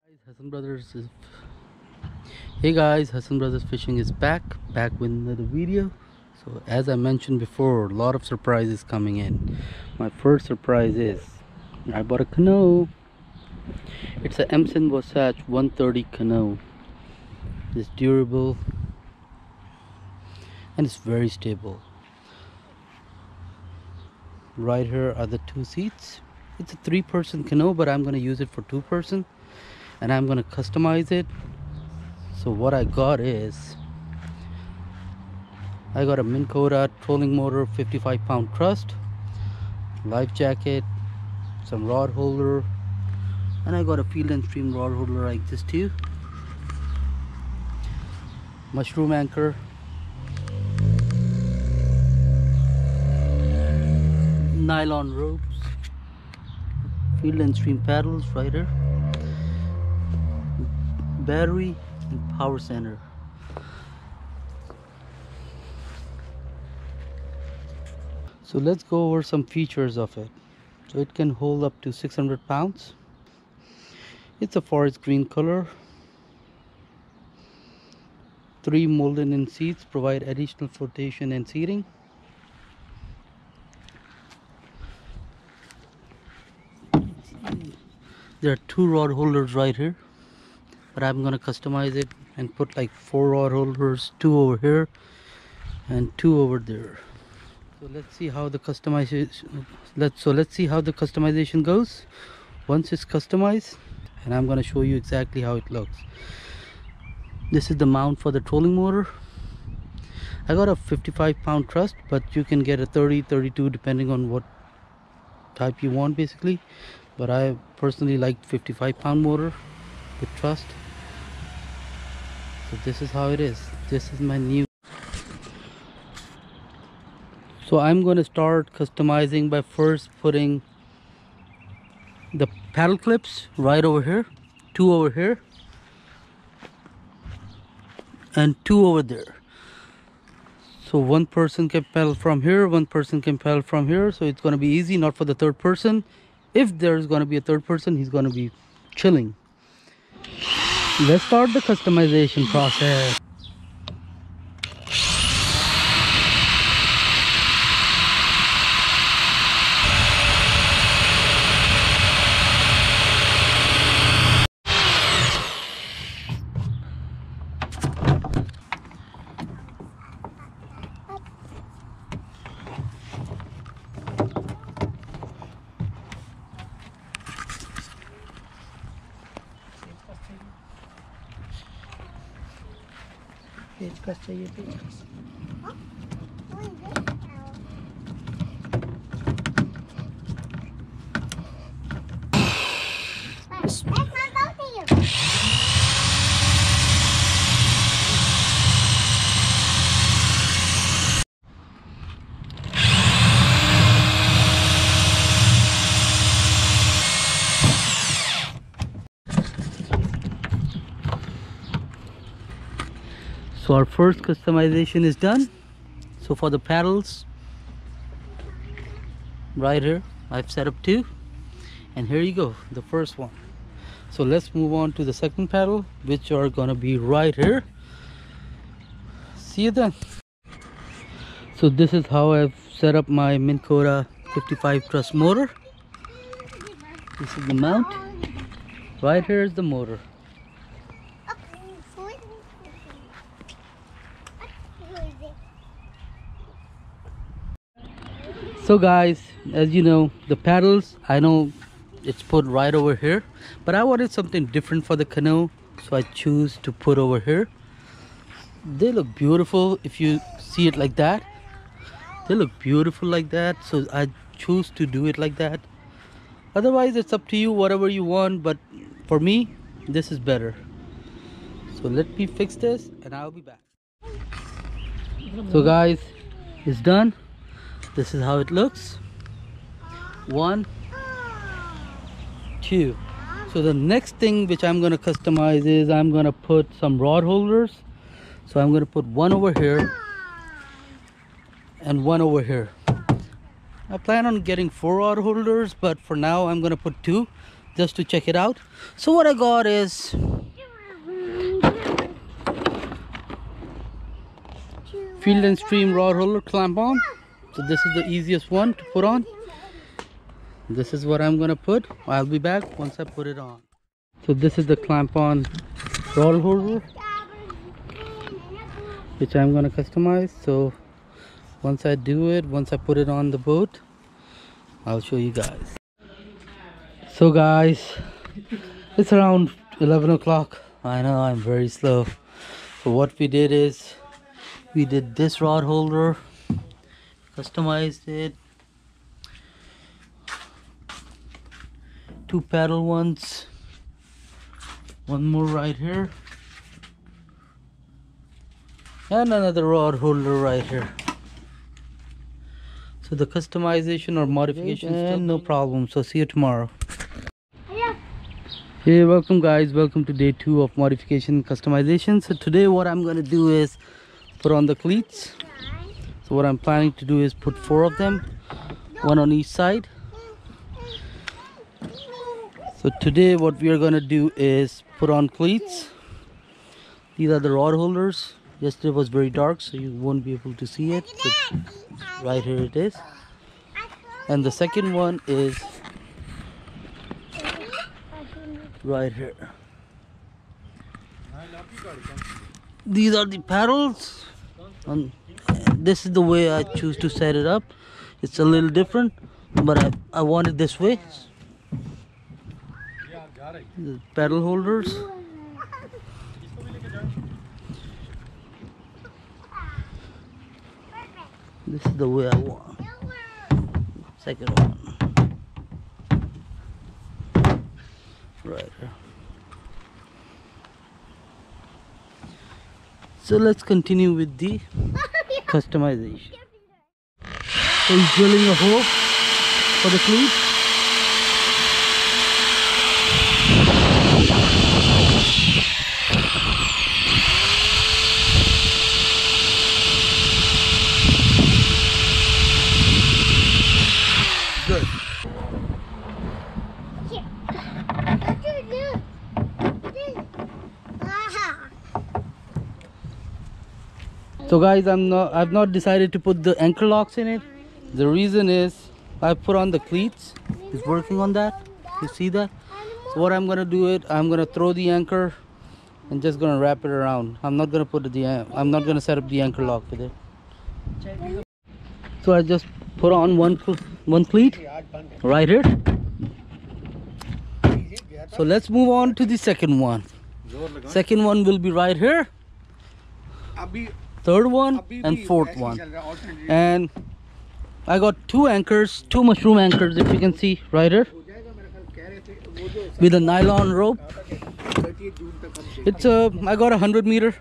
Hasan Brothers is Hey guys, Hasan Brothers Fishing is back with another video. So as I mentioned before, a lot of surprises coming in. My first surprise is I bought a canoe. It's a MINN Wassatch 130 canoe. It's durable and it's very stable. Right here are the two seats. It's a 3-person canoe, but I'm going to use it for 2-person, and I'm going to customize it. So what I got is I got a MINN KOTA trolling motor, 55-pound trust, life jacket, some rod holder, and I got a field and stream rod holder like this too, mushroom anchor, nylon ropes, field and stream paddles right here, battery and power center. So let's go over some features of it. So it can hold up to 600 pounds. It's a forest green color. 3 molded in seats provide additional flotation and seating. There are 2 rod holders right here, but I'm gonna customize it and put like 4 rod holders, 2 over here and 2 over there. So let's see how the customization goes once it's customized, and I'm gonna show you exactly how it looks. This is the mount for the trolling motor. I got a 55-pound trust, but you can get a 30, 32 depending on what type you want basically, but I personally like 55-pound motor with trust. So this is how it is. This is my new. So I'm going to start customizing by first putting the paddle clips right over here, 2 over here and 2 over there. So 1 person can paddle from here, 1 person can paddle from here, so it's going to be easy, not for the 3rd person. If there's going to be a 3rd person, he's going to be chilling. Let's start the customization process. So our first customization is done. So for the paddles, right here I've set up 2, and here you go, the first one. So let's move on to the second paddle, which are gonna be right here. See you then. So this is how I've set up my MINN KOTA 55 truss motor. This is the mount. Right here is the motor. So guys, as you know, the paddles, I know it's put right over here, but I wanted something different for the canoe, so I choose to put over here. They look beautiful if you see it like that. They look beautiful like that, so I choose to do it like that. Otherwise it's up to you, whatever you want, but for me this is better. So let me fix this and I'll be back. So guys, it's done. This is how it looks. 1, 2. So the next thing which I'm going to customize is I'm going to put some rod holders. So I'm going to put 1 over here and 1 over here. I plan on getting 4 rod holders, but for now I'm going to put 2. just to check it out. So what I got is Field and Stream rod holder clamp on. So this is the easiest one to put on. This is what I'm gonna put. I'll be back once I put it on. So this is the clamp on rod holder, which I'm gonna customize. So once I do it, once I put it on the boat, I'll show you guys. So guys, it's around 11 o'clock. I know I'm very slow. So what we did is we did this rod holder, customized it, 2 paddle ones, one more right here, and another rod holder right here. So the customization or modification and no problem. So see you tomorrow. Hey, welcome guys, welcome to day 2 of modification and customization. So today what I'm going to do is put on the cleats. So what I'm planning to do is put 4 of them, 1 on each side. So today what we are going to do is put on cleats. These are the rod holders. Yesterday was very dark, so you won't be able to see it, but right here it is. And the second one is right here. These are the paddles, and this is the way I choose to set it up. It's a little different, but I want it this way. The paddle holders. This is the way I want. Second one. Right here. So let's continue with the customization. So he's drilling a hole for the cleat. Good. So guys, I've not decided to put the anchor locks in it. The reason is I put on the cleats. He's working on that. You see that? So what I'm gonna do it, I'm gonna throw the anchor and just gonna wrap it around. I'm not gonna set up the anchor lock with it. So I just put on one cleat right here. So let's move on to the second one. Second one will be right here. Third one and fourth one. And I got 2 anchors, 2 mushroom anchors, if you can see right here, with a nylon rope. It's I got 100 meter.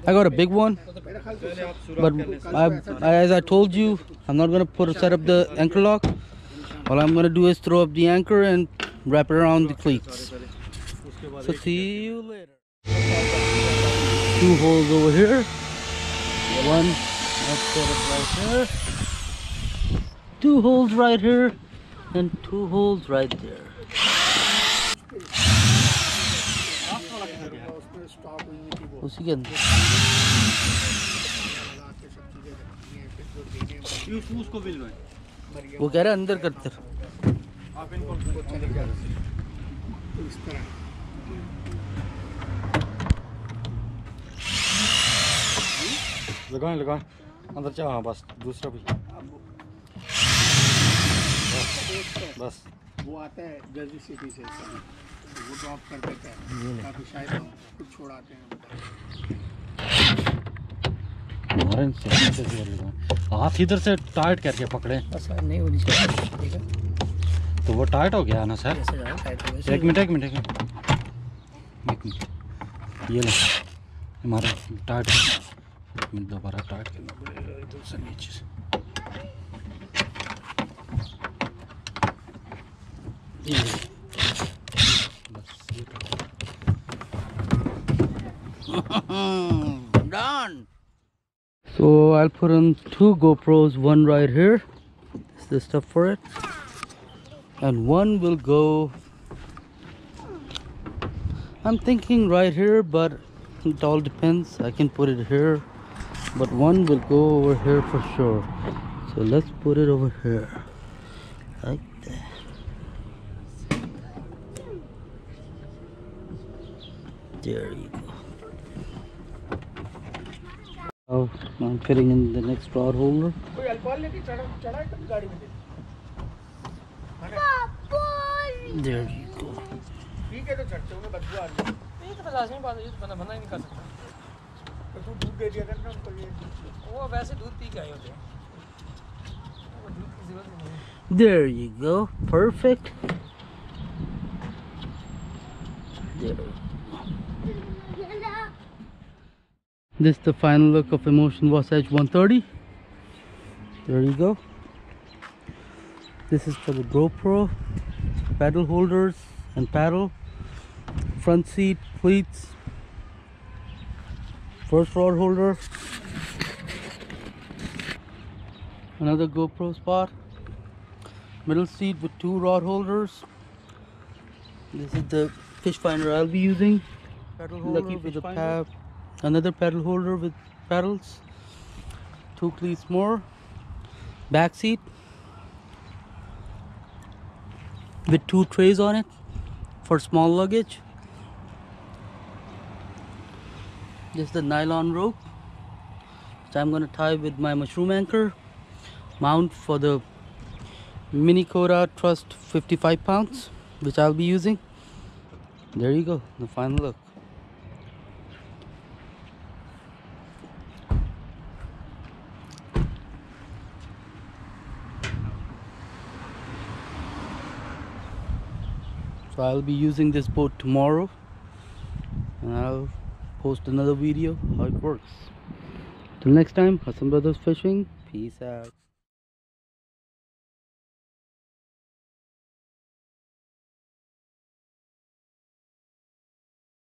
I got a big one, but as I told you, I'm not gonna set up the anchor lock. All I'm gonna do is throw up the anchor and wrap it around the cleats. So see you later. 2 holes over here. One, let's set it right here. 2 holes right here and 2 holes right there. वो कह रहा है अंदर करते लगाएं अंदर चाह। हाँ बस दूसरा भी बस वो आता है जल्दी सिटी से वो ड्रॉप कर देता है काफी शायद हम कुछ छोड़ाते हैं हाथ इधर से टाइट करके पकड़े नहीं होनी चाहिए। तो वो टाइट हो गया ना सर। एक मिनट ये लो हमारा टाइट दोबारा टाइट करना पड़ेगा इधर से नीचे से। Done. So I'll put on 2 GoPros, one right here. This is the stuff for it, and one will go I'm thinking right here, but it all depends. I can put it here, but one will go over here for sure. So let's put it over here, like that. There you go. Oh, I'm fitting in the next rod holder. There you go. There you go. Perfect. There. This is the final look of Emotion Wassatch 130. There you go. This is for the GoPro, paddle holders and paddle, front seat, cleats, first rod holder, another GoPro spot, middle seat with 2 rod holders. This is the fish finder I'll be using. Paddle holder with a another paddle holder with paddles, 2 cleats more, back seat with 2 trays on it for small luggage. This is the nylon rope which I'm going to tie with my mushroom anchor mount for the MINN KOTA Trust 55 pounds, which I'll be using. There you go, the final look. So I'll be using this boat tomorrow, and I'll post another video how it works. Till next time, Hasan Brothers Fishing. Peace out.